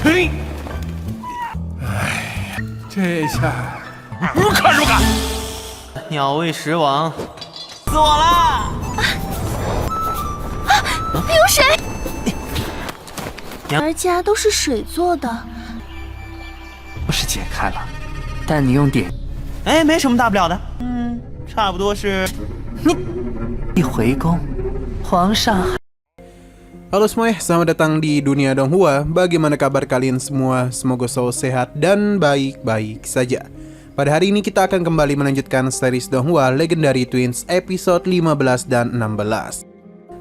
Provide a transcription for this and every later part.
嘿，这下如看如感。鸟卫十王，死我啦！有水，而家都是水做的。不是解开了，但你用点，哎，没什么大不了的。差不多是一回宫，皇上。Halo semuanya, selamat datang di Dunia Donghua. Bagaimana kabar kalian semua? Semoga selalu sehat dan baik-baik saja. Pada hari ini kita akan kembali melanjutkan series Donghua Legendary Twins episode 15 dan 16.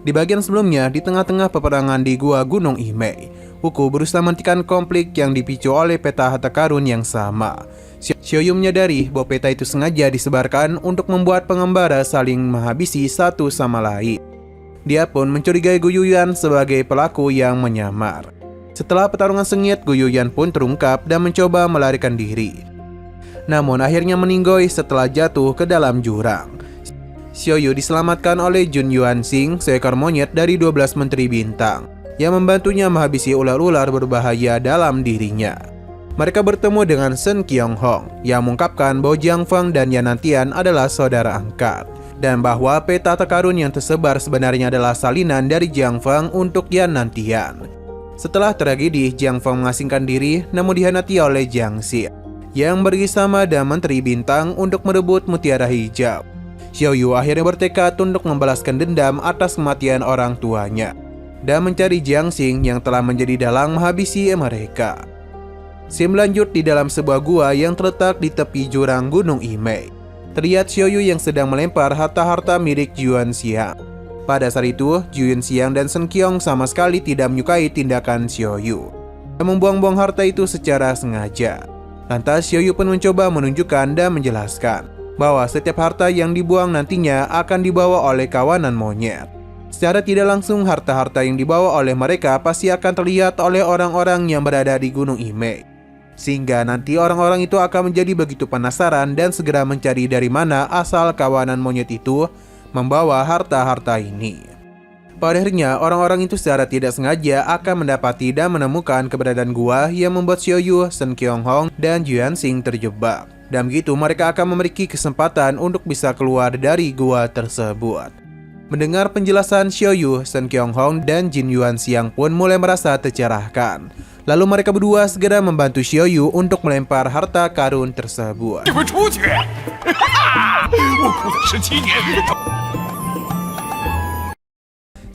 Di bagian sebelumnya, di tengah-tengah peperangan di Gua Gunung Imei, Uku berusaha menghentikan konflik yang dipicu oleh peta harta karun yang sama. Xiaoyu menyadari bahwa peta itu sengaja disebarkan untuk membuat pengembara saling menghabisi satu sama lain. Dia pun mencurigai Gu Yuyan sebagai pelaku yang menyamar. Setelah pertarungan sengit, Gu Yuyan pun terungkap dan mencoba melarikan diri. Namun akhirnya meninggoy setelah jatuh ke dalam jurang. Xiaoyu diselamatkan oleh Jun Yuanxing, seekor monyet dari 12 menteri bintang, yang membantunya menghabisi ular-ular berbahaya dalam dirinya. Mereka bertemu dengan Shen Qianghong yang mengungkapkan bahwa Jiang Feng dan Yanantian adalah saudara angkat, dan bahwa peta harta karun yang tersebar sebenarnya adalah salinan dari Jiang Feng untuk Yanantian. Setelah tragedi, Jiang Feng mengasingkan diri namun dihianati oleh Jiang Xi yang bersama dan menteri bintang untuk merebut mutiara hijau. Xiaoyu akhirnya bertekad untuk membalaskan dendam atas kematian orang tuanya dan mencari Jiang Xing yang telah menjadi dalang menghabisi mereka. Scene lanjut di dalam sebuah gua yang terletak di tepi jurang Gunung Imei. Terlihat Xiaoyu yang sedang melempar harta-harta milik Yuan Xiang. Pada saat itu, Yuan Xiang dan Shen Qiong sama sekali tidak menyukai tindakan Xiaoyu dan membuang-buang harta itu secara sengaja. Lantas Xiaoyu pun mencoba menunjukkan dan menjelaskan bahwa setiap harta yang dibuang nantinya akan dibawa oleh kawanan monyet. Secara tidak langsung, harta-harta yang dibawa oleh mereka pasti akan terlihat oleh orang-orang yang berada di Gunung Imei. Sehingga nanti orang-orang itu akan menjadi begitu penasaran dan segera mencari dari mana asal kawanan monyet itu membawa harta-harta ini. Pada akhirnya, orang-orang itu secara tidak sengaja akan mendapati dan menemukan keberadaan gua yang membuat Xiaoyu, Shen Qianghong, dan Yuanxing terjebak. Dan begitu mereka akan memiliki kesempatan untuk bisa keluar dari gua tersebut. Mendengar penjelasan Xiaoyu, Shen Qianghong, dan Jin Yuanxiang pun mulai merasa tercerahkan. Lalu mereka berdua segera membantu Xiaoyu untuk melempar harta karun tersebut.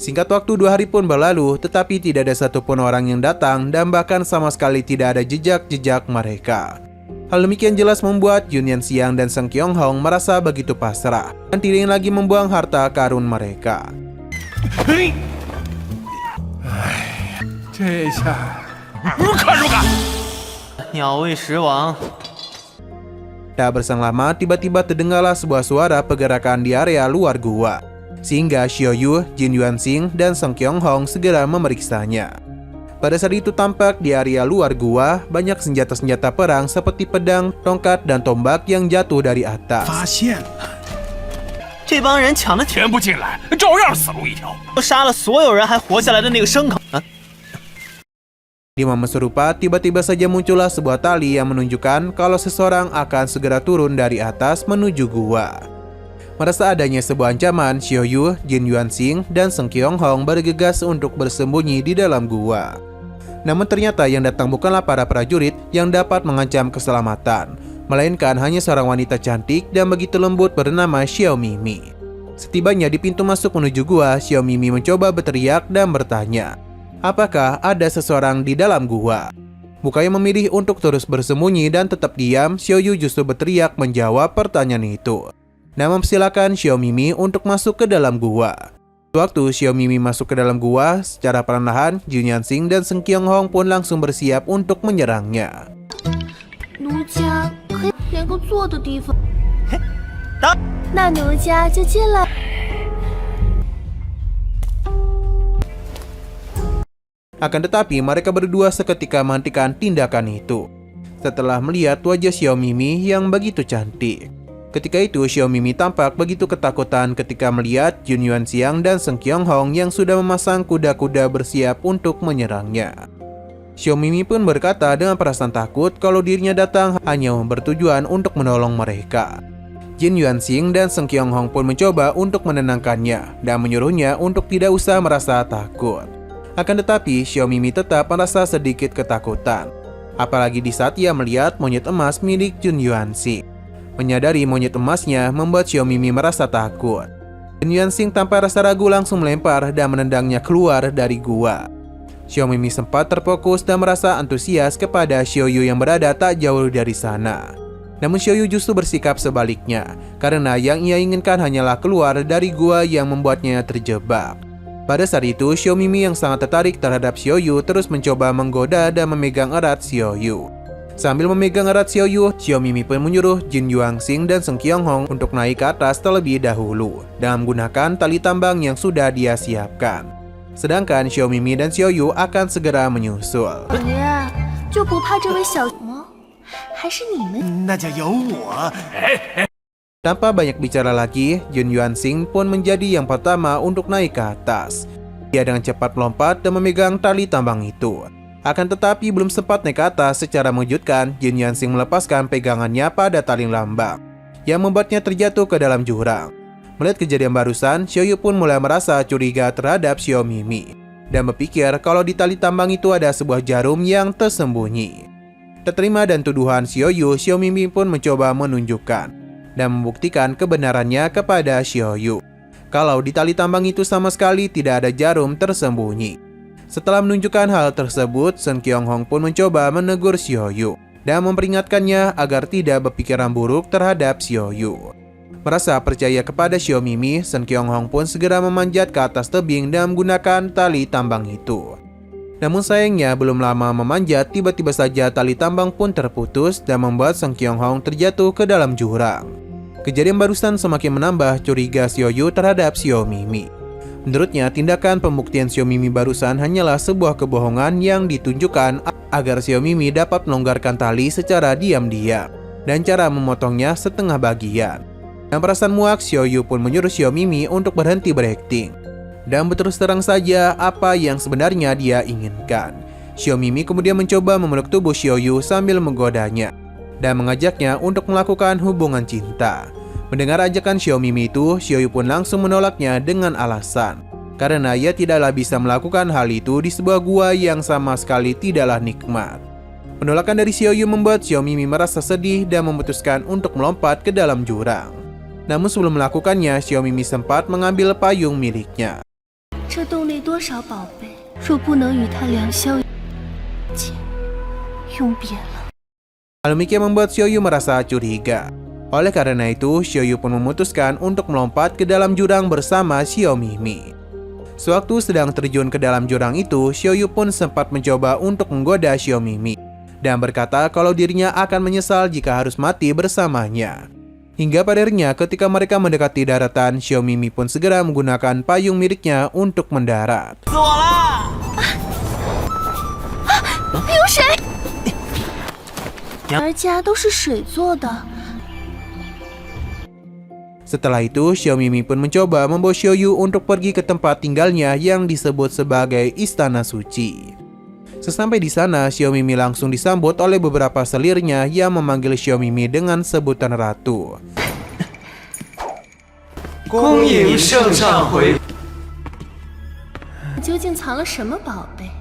Singkat waktu 2 hari pun berlalu, tetapi tidak ada satupun orang yang datang dan bahkan sama sekali tidak ada jejak-jejak mereka. Hal demikian jelas membuat Jun Yuanxiang dan Shen Qianghong merasa begitu pasrah dan tidak ingin lagi membuang harta karun mereka.鸟卫十王， Tak berselang lama, tiba-tiba terdengarlah sebuah suara pergerakan di area luar gua. Sehingga Xiaoyu, Jin Yuanxing, dan Shen Qianghong segera memeriksanya. Pada saat itu tampak di area luar gua banyak senjata-senjata perang seperti pedang, tongkat, dan tombak yang jatuh dari atas. 这帮人抢的全部进来，照样死路一条。都杀了所有人还活下来的那个牲口啊！ Di momen serupa, tiba-tiba saja muncullah sebuah tali yang menunjukkan kalau seseorang akan segera turun dari atas menuju gua. Merasa adanya sebuah ancaman, Xiaoyu, Jin Yuanxing, dan Shen Qianghong bergegas untuk bersembunyi di dalam gua. Namun ternyata yang datang bukanlah para prajurit yang dapat mengancam keselamatan, melainkan hanya seorang wanita cantik dan begitu lembut bernama Xiao Mimi. Setibanya di pintu masuk menuju gua, Xiao Mimi mencoba berteriak dan bertanya, apakah ada seseorang di dalam gua? Bukannya memilih untuk terus bersembunyi dan tetap diam, Xiaoyu justru berteriak menjawab pertanyaan itu dan mempersilakan Xiao Mimi untuk masuk ke dalam gua. Waktu Xiao Mimi masuk ke dalam gua, secara perlahan Jin Yuanxing dan Shen Qianghong pun langsung bersiap untuk menyerangnya. 奴家可以连个坐的地方，当那奴家就进来。 Akan tetapi mereka berdua seketika menghentikan tindakan itu setelah melihat wajah Xiao Mimi yang begitu cantik. Ketika itu Xiao Mimi tampak begitu ketakutan ketika melihat Jun Yuanxiang dan Shen Qianghong yang sudah memasang kuda-kuda bersiap untuk menyerangnya. Xiao Mimi pun berkata dengan perasaan takut kalau dirinya datang hanya bertujuan untuk menolong mereka. Jin Yuanxing dan Seng Qianghong pun mencoba untuk menenangkannya dan menyuruhnya untuk tidak usah merasa takut. Akan tetapi, Xiao Mimi tetap merasa sedikit ketakutan. Apalagi di saat ia melihat monyet emas milik Jin Yuanxing. Menyadari monyet emasnya membuat Xiao Mimi merasa takut. Jin Yuanxing tanpa rasa ragu langsung melempar dan menendangnya keluar dari gua. Xiao Mimi sempat terfokus dan merasa antusias kepada Xiao Yu yang berada tak jauh dari sana. Namun Xiao Yu justru bersikap sebaliknya, karena yang ia inginkan hanyalah keluar dari gua yang membuatnya terjebak. Pada saat itu, Xiao Mimi yang sangat tertarik terhadap Xiao Yu terus mencoba menggoda dan memegang erat Xiao Yu. Sambil memegang erat Xiao Yu, Xiao Mimi pun menyuruh Jin Yuanxing dan Seng Qianghong untuk naik ke atas terlebih dahulu dengan menggunakan tali tambang yang sudah dia siapkan. Sedangkan Xiao Mimi dan Xiao Yu akan segera menyusul. 就不怕这位小魔，还是你们？那就由我。 Tanpa banyak bicara lagi, Jin Yuanxing pun menjadi yang pertama untuk naik ke atas. Dia dengan cepat melompat dan memegang tali tambang itu. Akan tetapi belum sempat naik ke atas secara mengejutkan, Jin Yuanxing melepaskan pegangannya pada tali lambang, yang membuatnya terjatuh ke dalam jurang. Melihat kejadian barusan, Xiao Yu pun mulai merasa curiga terhadap Xiao Mimi dan berpikir kalau di tali tambang itu ada sebuah jarum yang tersembunyi. Terterima dan tuduhan Xiao Yu, Xiao Mimi pun mencoba menunjukkan dan membuktikan kebenarannya kepada Xiao Yu kalau di tali tambang itu sama sekali tidak ada jarum tersembunyi. Setelah menunjukkan hal tersebut, Seng Qianghong pun mencoba menegur Xiao Yu dan memperingatkannya agar tidak berpikiran buruk terhadap Xiao Yu. Merasa percaya kepada Xiao Mimi, Seng Qianghong pun segera memanjat ke atas tebing dan menggunakan tali tambang itu. Namun sayangnya belum lama memanjat, tiba-tiba saja tali tambang pun terputus dan membuat Seng Qianghong terjatuh ke dalam jurang. Kejadian barusan semakin menambah curiga Xiao Yu terhadap Xiao Mimi. Menurutnya, tindakan pembuktian Xiao Mimi barusan hanyalah sebuah kebohongan yang ditunjukkan agar Xiao Mimi dapat melonggarkan tali secara diam-diam dan cara memotongnya setengah bagian. Dengan perasaan muak, Xiao Yu pun menyuruh Xiao Mimi untuk berhenti berakting dan berterus terang saja apa yang sebenarnya dia inginkan. Xiao Mimi kemudian mencoba memeluk tubuh Xiao Yu sambil menggodanya dan mengajaknya untuk melakukan hubungan cinta. Mendengar ajakan Xiao Mimi itu, Xiao Yu pun langsung menolaknya dengan alasan karena ia tidaklah bisa melakukan hal itu di sebuah gua yang sama sekali tidaklah nikmat. Penolakan dari Xiao Yu membuat Xiao Mimi merasa sedih dan memutuskan untuk melompat ke dalam jurang. Namun sebelum melakukannya, Xiao Mimi sempat mengambil payung miliknya. 这洞里多少宝贝，若不能与他良宵节，永别了。 Hal demikian membuat Xiao Yu merasa curiga. Oleh karena itu, Xiao Yu pun memutuskan untuk melompat ke dalam jurang bersama Xiao Mimi. Sewaktu sedang terjun ke dalam jurang itu, Xiao Yu pun sempat mencoba untuk menggoda Xiao Mimi dan berkata kalau dirinya akan menyesal jika harus mati bersamanya. Hingga pada akhirnya ketika mereka mendekati daratan, Xiao Mimi pun segera menggunakan payung miliknya untuk mendarat. 死我啦！有水，儿家都是水做的。 Setelah itu, Xiao Mimi pun mencoba membawa Xiao Yu untuk pergi ke tempat tinggalnya yang disebut sebagai Istana Suci. Sesampai di sana, Xiao Mimi langsung disambut oleh beberapa selirnya yang memanggil Xiao Mimi dengan sebutan ratu. 恭迎圣上回。究竟藏了什么宝贝？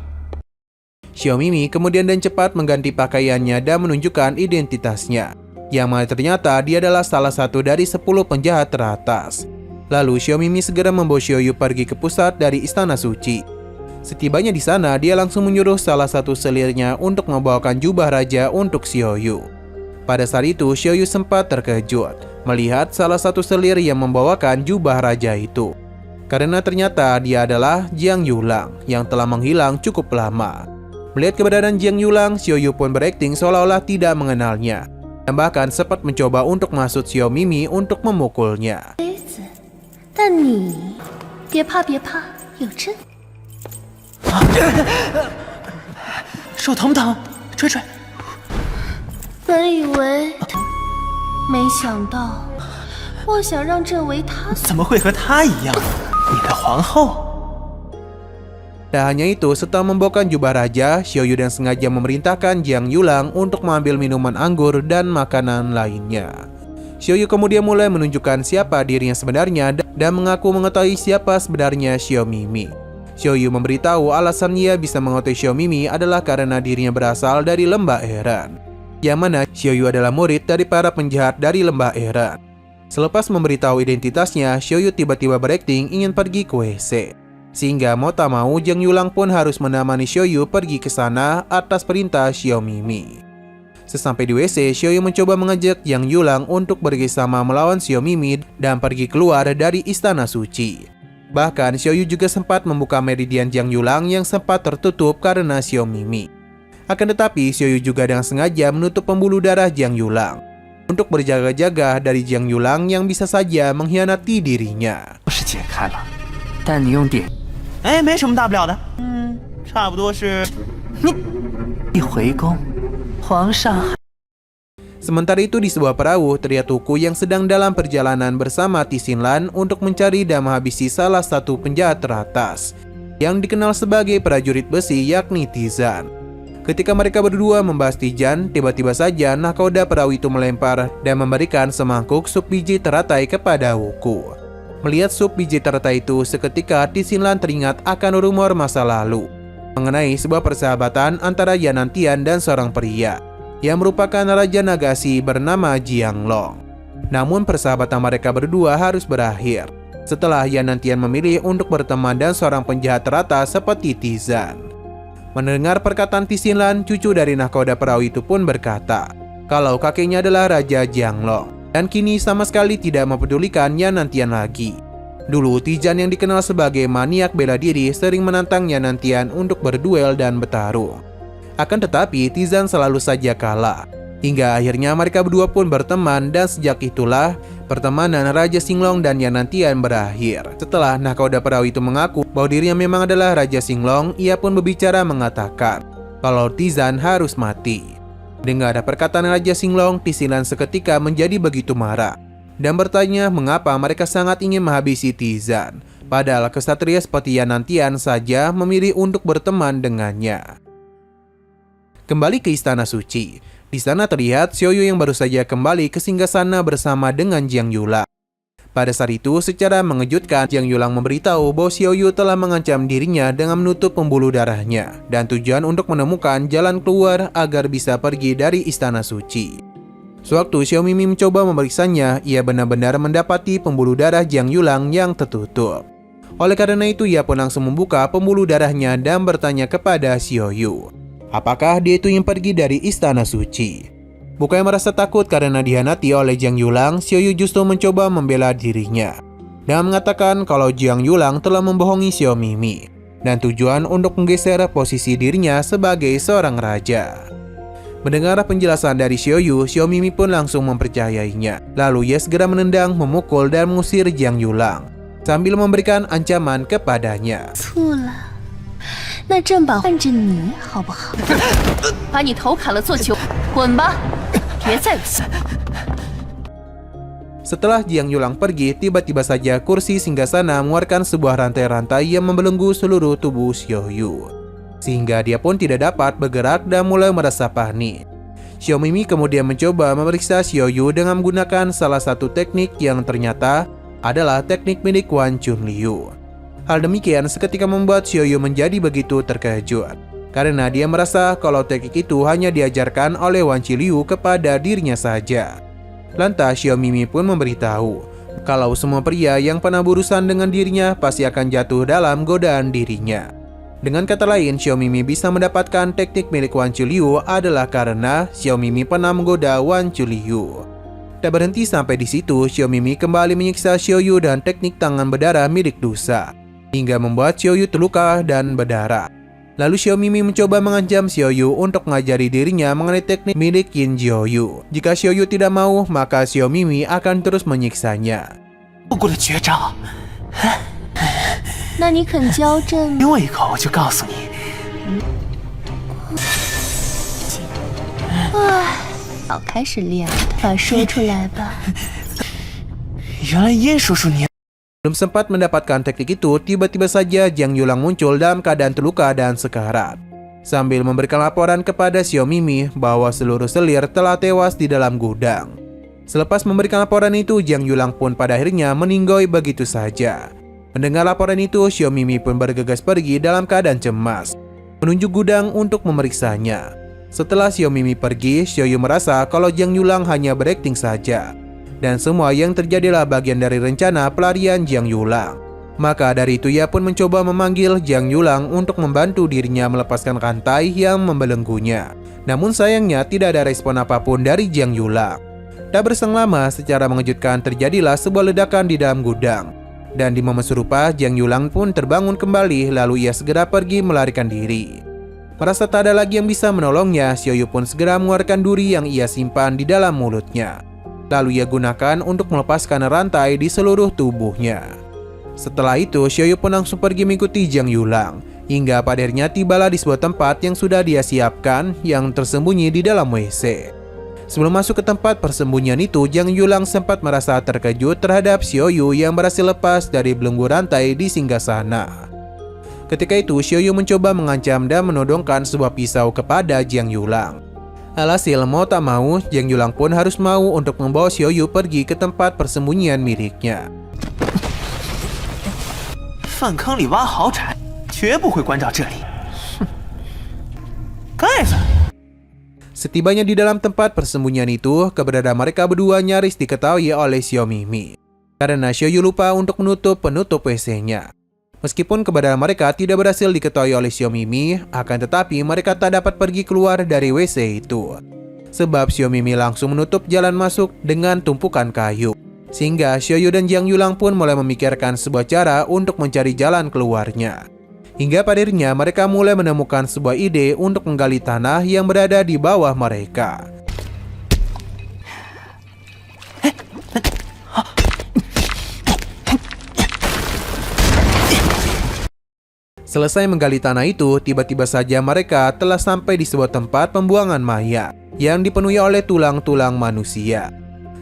Xiao Mimi kemudian dan cepat mengganti pakaiannya dan menunjukkan identitasnya, yang mana ternyata dia adalah salah satu dari 10 penjahat teratas. Lalu Xiao Mimi segera membawa Xiao Yu pergi ke pusat dari Istana Suci. Setibanya di sana, dia langsung menyuruh salah satu selirnya untuk membawakan jubah raja untuk Xiao Yu. Pada saat itu, Xiao Yu sempat terkejut melihat salah satu selir yang membawakan jubah raja itu, karena ternyata dia adalah Jiang Yulang yang telah menghilang cukup lama. Melihat keberadaan Jiang Yulang, Xiao Yu pun berakting seolah-olah tidak mengenalnya dan bahkan sempat mencoba untuk masuk Xiao Mimi untuk memukulnya. 但你别怕别怕，有朕。 手疼不疼？吹吹。本以为，没想到，妄想让朕为他所。怎么会和她一样？你的皇后？ Tak hanya itu, setelah membawakan jubah raja, Xiaoyu dan sengaja memerintahkan Jiang Yulang untuk mengambil minuman anggur dan makanan lainnya. Xiaoyu kemudian mulai menunjukkan siapa dirinya sebenarnya dan mengaku mengetahui siapa sebenarnya Xiao Mimi. Xiaoyu memberitahu alasan ia bisa mengetahui Xiao Mimi adalah karena dirinya berasal dari Lembah Eran, yang mana Xiaoyu adalah murid dari para penjahat dari Lembah Eran. Selepas memberitahu identitasnya, Xiaoyu tiba-tiba berakting ingin pergi ke WC. Sehingga mau tak mau, Jiang Yulang pun harus menemani Xiaoyu pergi ke sana atas perintah Xiao Mimi. Sesampai di WC, Xiaoyu mencoba mengajak Jiang Yulang untuk bekerjasama melawan Xiao Mimi dan pergi keluar dari Istana Suci. Bahkan Xiaoyu juga sempat membuka meridian Jiang Yulang yang sempat tertutup karena Xiao Mimi. Akan tetapi, Xiaoyu juga dengan sengaja menutup pembuluh darah Jiang Yulang untuk berjaga-jaga dari Jiang Yulang yang bisa saja mengkhianati dirinya. 是解开了，但你用点哎，没什么大不了的，差不多是一回宫，皇上。 Sementara itu di sebuah perahu, terlihat Tuku yang sedang dalam perjalanan bersama Tixinlan untuk mencari dan menghabisi salah satu penjahat teratas yang dikenal sebagai prajurit besi, yakni Tizan. Ketika mereka berdua membahas Tizan, tiba-tiba saja nahkoda perahu itu melempar dan memberikan semangkuk sup biji teratai kepada Wuku. Melihat sup biji teratai itu, seketika Tixinlan teringat akan rumor masa lalu mengenai sebuah persahabatan antara Yanantian dan seorang pria yang merupakan Raja Nagasi bernama Jianglong. Namun persahabatan mereka berdua harus berakhir setelah Yanantian memilih untuk berteman dan seorang penjahat teratas seperti Tizan. Mendengar perkataan Tixinlan, cucu dari nahkoda perahu itu pun berkata kalau kakeknya adalah Raja Jianglong dan kini sama sekali tidak mempedulikan Yanantian lagi. Dulu Tizan yang dikenal sebagai maniak bela diri sering menantang Yanantian untuk berduel dan bertarung. Akan tetapi Tizan selalu saja kalah. Hingga akhirnya mereka berdua pun berteman dan sejak itulah pertemanan Raja Xinglong dan Yanantian berakhir. Setelah nahkoda perahu itu mengaku bahwa dirinya memang adalah Raja Xinglong, ia pun berbicara mengatakan kalau Tizan harus mati. Dengar perkataan Raja Xinglong, Tixinlan seketika menjadi begitu marah dan bertanya mengapa mereka sangat ingin menghabisi Tizan, padahal kesatria seperti Yanantian saja memilih untuk berteman dengannya. Kembali ke Istana Suci. Di sana terlihat Xiaoyu yang baru saja kembali ke singgasana bersama dengan Jiang Yulang. Pada saat itu, secara mengejutkan, Jiang Yulang memberitahu bahwa Xiaoyu telah mengancam dirinya dengan menutup pembuluh darahnya dan tujuan untuk menemukan jalan keluar agar bisa pergi dari Istana Suci. Sewaktu Xiao Mimi mencoba memeriksanya, ia benar-benar mendapati pembuluh darah Jiang Yulang yang tertutup. Oleh karena itu, ia pun langsung membuka pembuluh darahnya dan bertanya kepada Xiaoyu, apakah dia itu yang pergi dari Istana Suci? Bukannya merasa takut karena dihianati oleh Jiang Yulang, Xiaoyu justru mencoba membela dirinya dan mengatakan kalau Jiang Yulang telah membohongi Xiao Mimi dan tujuan untuk menggeser posisi dirinya sebagai seorang raja. Mendengar penjelasan dari Xiaoyu, Xiao Mimi pun langsung mempercayainya. Lalu ia segera menendang, memukul dan mengusir Jiang Yulang sambil memberikan ancaman kepadanya. 错了，那朕保换着你好不好？把你头砍了做球，滚吧，别再有戏。 Setelah Jiang Yulang pergi, tiba-tiba saja kursi singgasana mengeluarkan sebuah rantai-rantai yang membelenggu seluruh tubuh Xiaoyu, sehingga dia pun tidak dapat bergerak dan mulai merasa panik. Xiao Mimi kemudian mencoba memeriksa Xiaoyu dengan menggunakan salah satu teknik yang ternyata adalah teknik milik Wan Chunliu. Hal demikian seketika membuat Xiaoyu menjadi begitu terkejut, karena dia merasa kalau teknik itu hanya diajarkan oleh Wan Chunliu kepada dirinya saja. Lantas Xiao Mimi pun memberitahu kalau semua pria yang pernah berurusan dengan dirinya pasti akan jatuh dalam godaan dirinya. Dengan kata lain, Xiao Mimi bisa mendapatkan teknik milik Wan Chunliu adalah karena Xiao Mimi pernah menggoda Wan Chunliu. Tak berhenti sampai di situ, Xiao Mimi kembali menyiksa Xiaoyu dan teknik tangan berdarah milik Dusa, hingga membuat Xiaoyu terluka dan berdarah. Lalu Xiao Mimi mencoba mengancam Xiaoyu untuk mengajari dirinya mengenai teknik milik Yin Jiuyu. Jika Xiaoyu tidak mau, maka Xiao Mimi akan terus menyiksanya. 不过的绝招， 那你肯教朕？ 给我一口，我就告诉你。早开始练，快说出来吧。原来殷叔叔你 Belum sempat mendapatkan teknik itu, tiba-tiba saja Jiang Yulang muncul dalam keadaan terluka dan sekarat, sambil memberikan laporan kepada Xiao Mimi bahwa seluruh selir telah tewas di dalam gudang. Selepas memberikan laporan itu, Jiang Yulang pun pada akhirnya meninggoy begitu saja. Mendengar laporan itu, Xiao Mimi pun bergegas pergi dalam keadaan cemas, menuju gudang untuk memeriksanya. Setelah Xiao Mimi pergi, Xiao Yu merasa kalau Jiang Yulang hanya berakting saja, dan semua yang terjadilah bagian dari rencana pelarian Jiang Yulang. Maka dari itu ia pun mencoba memanggil Jiang Yulang untuk membantu dirinya melepaskan rantai yang membelenggunya. Namun sayangnya tidak ada respon apapun dari Jiang Yulang. Tak berselang lama, secara mengejutkan terjadilah sebuah ledakan di dalam gudang. Dan di momen serupa, Jiang Yulang pun terbangun kembali, lalu ia segera pergi melarikan diri. Merasa tak ada lagi yang bisa menolongnya, Xiao Yu pun segera mengeluarkan duri yang ia simpan di dalam mulutnya. Lalu ia gunakan untuk melepaskan rantai di seluruh tubuhnya. Setelah itu, Xiao Yu pun langsung pergi mengikuti Jiang Yulang, hingga pada akhirnya tibalah di sebuah tempat yang sudah dia siapkan yang tersembunyi di dalam WC. Sebelum masuk ke tempat persembunyian itu, Jiang Yulang sempat merasa terkejut terhadap Xiao Yu yang berhasil lepas dari belenggu rantai di singgasana. Ketika itu, Xiao Yu mencoba mengancam dan menodongkan sebuah pisau kepada Jiang Yulang. Alhasil mau tak mau, Jiang Yulang pun harus mau untuk membawa Xiao Yu pergi ke tempat persembunyian miliknya. 粪坑里挖豪宅，绝不会关到这里。盖子。 Setibanya di dalam tempat persembunyian itu, keberadaan mereka berdua nyaris diketahui oleh Xiao Mimi, karena Xiao Yu lupa untuk menutup penutup WC-nya. Meskipun keberadaan mereka tidak berhasil diketahui oleh Xiao Mimi, akan tetapi mereka tak dapat pergi keluar dari WC itu. Sebab Xiao Mimi langsung menutup jalan masuk dengan tumpukan kayu. Sehingga Xiao Yu dan Jiang Yulang pun mulai memikirkan sebuah cara untuk mencari jalan keluarnya. Hingga pada akhirnya mereka mulai menemukan sebuah ide untuk menggali tanah yang berada di bawah mereka. Selesai menggali tanah itu, tiba-tiba saja mereka telah sampai di sebuah tempat pembuangan mayat yang dipenuhi oleh tulang-tulang manusia.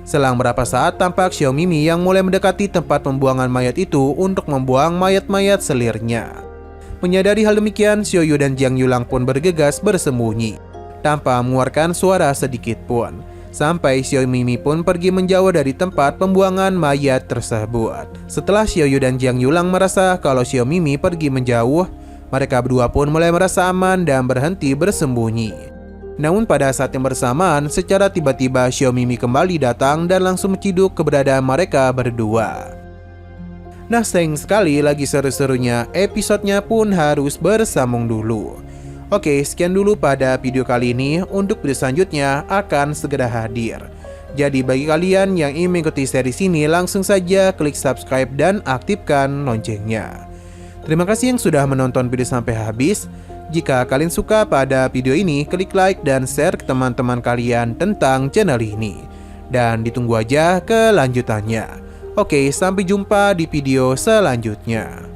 Selang beberapa saat, tampak Xiao Mimi yang mulai mendekati tempat pembuangan mayat itu untuk membuang mayat-mayat selirnya. Menyadari hal demikian, Xiao Yu dan Jiang Yulang pun bergegas bersembunyi, tanpa mengeluarkan suara sedikit pun. Sampai Xiao Mimi pun pergi menjauh dari tempat pembuangan mayat tersebut. Setelah Xiao Yu dan Jiang Yulang merasa kalau Xiao Mimi pergi menjauh, mereka berdua pun mulai merasa aman dan berhenti bersembunyi. Namun pada saat yang bersamaan, secara tiba-tiba Xiao Mimi kembali datang dan langsung menciduk keberadaan mereka berdua. Nah, sayang sekali lagi seru-serunya, episodenya pun harus bersambung dulu. Oke, sekian dulu pada video kali ini. Untuk video selanjutnya akan segera hadir. Jadi bagi kalian yang ingin mengikuti series ini, langsung saja klik subscribe dan aktifkan loncengnya. Terima kasih yang sudah menonton video sampai habis. Jika kalian suka pada video ini, klik like dan share ke teman-teman kalian tentang channel ini. Dan ditunggu aja kelanjutannya. Oke, sampai jumpa di video selanjutnya.